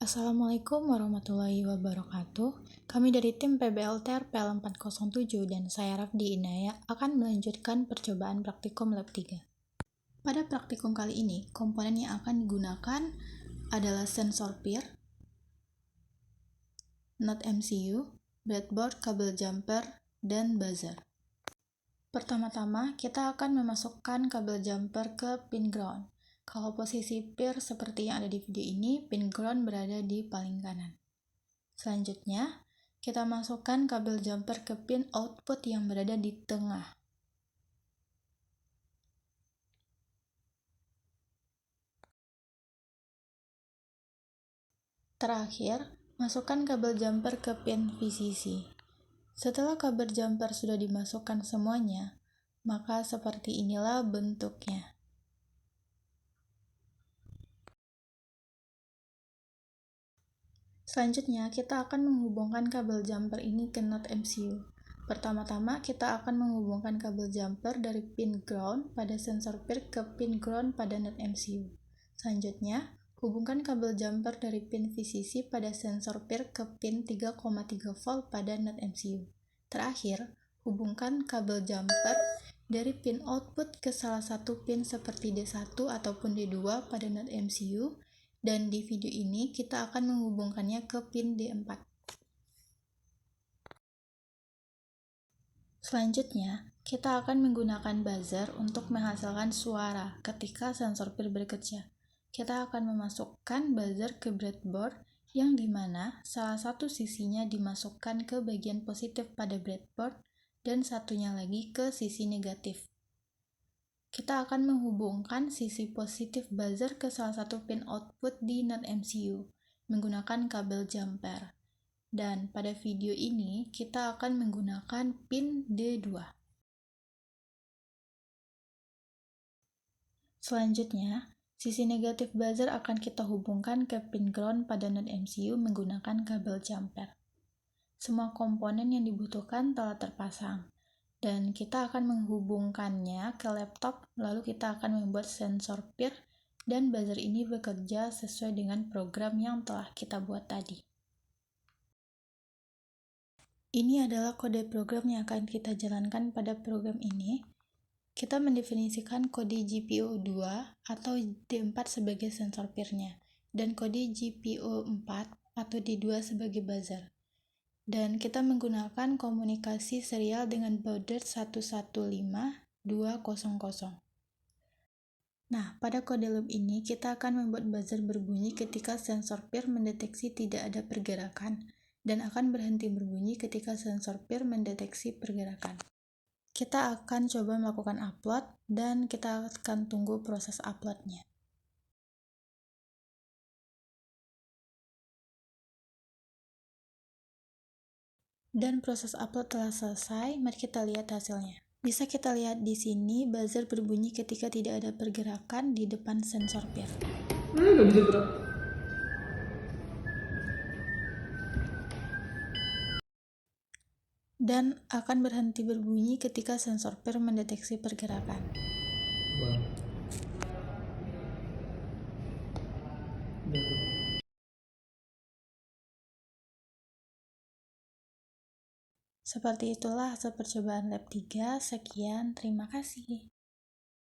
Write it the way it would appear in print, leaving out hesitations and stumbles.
Assalamualaikum warahmatullahi wabarakatuh. Kami dari tim PBLTR PL407 dan saya Rafdi Inaya akan melanjutkan percobaan praktikum lab 3. Pada praktikum kali ini, komponen yang akan digunakan adalah sensor peer, NOT MCU, breadboard, kabel jumper, dan buzzer. Pertama-tama, kita akan memasukkan kabel jumper ke pin ground. Kalau posisi peer seperti yang ada di video ini, pin ground berada di paling kanan. Selanjutnya, kita masukkan kabel jumper ke pin output yang berada di tengah. Terakhir, masukkan kabel jumper ke pin VCC. Setelah kabel jumper sudah dimasukkan semuanya, maka seperti inilah bentuknya. Selanjutnya, kita akan menghubungkan kabel jumper ini ke NOT MCU. Pertama-tama, kita akan menghubungkan kabel jumper dari pin ground pada sensor peer ke pin ground pada NOT MCU. Selanjutnya, hubungkan kabel jumper dari pin VCC pada sensor peer ke pin 3,3 volt pada NOT MCU. Terakhir, hubungkan kabel jumper dari pin output ke salah satu pin seperti D1 ataupun D2 pada NOT MCU, dan di video ini kita akan menghubungkannya ke pin D4. Selanjutnya, kita akan menggunakan buzzer untuk menghasilkan suara ketika sensor peer bekerja. Kita akan memasukkan buzzer ke breadboard yang dimana salah satu sisinya dimasukkan ke bagian positif pada breadboard dan satunya lagi ke sisi negatif. Kita akan menghubungkan sisi positif buzzer ke salah satu pin output di NOT MCU menggunakan kabel jumper. Dan pada video ini kita akan menggunakan pin D2. Selanjutnya, sisi negatif buzzer akan kita hubungkan ke pin ground pada NOT MCU menggunakan kabel jumper. Semua komponen yang dibutuhkan telah terpasang, dan kita akan menghubungkannya ke laptop, lalu kita akan membuat sensor peer dan buzzer ini bekerja sesuai dengan program yang telah kita buat tadi. Ini adalah kode program yang akan kita jalankan pada program ini. Kita mendefinisikan kode GPIO 2 atau D4 sebagai sensor peer-nya, dan kode GPIO 4 atau D2 sebagai buzzer. Dan kita menggunakan komunikasi serial dengan baud rate 115200. Nah, pada kode loop ini kita akan membuat buzzer berbunyi ketika sensor peer mendeteksi tidak ada pergerakan, dan akan berhenti berbunyi ketika sensor peer mendeteksi pergerakan. Kita akan coba melakukan upload, dan kita akan tunggu proses uploadnya. Dan proses upload telah selesai, mari kita lihat hasilnya. Bisa kita lihat di sini, buzzer berbunyi ketika tidak ada pergerakan di depan sensor peer. Nggak bisa gerak. Dan akan berhenti berbunyi ketika sensor peer mendeteksi pergerakan. Bang. Seperti itulah hasil percobaan lab 3. Sekian, terima kasih.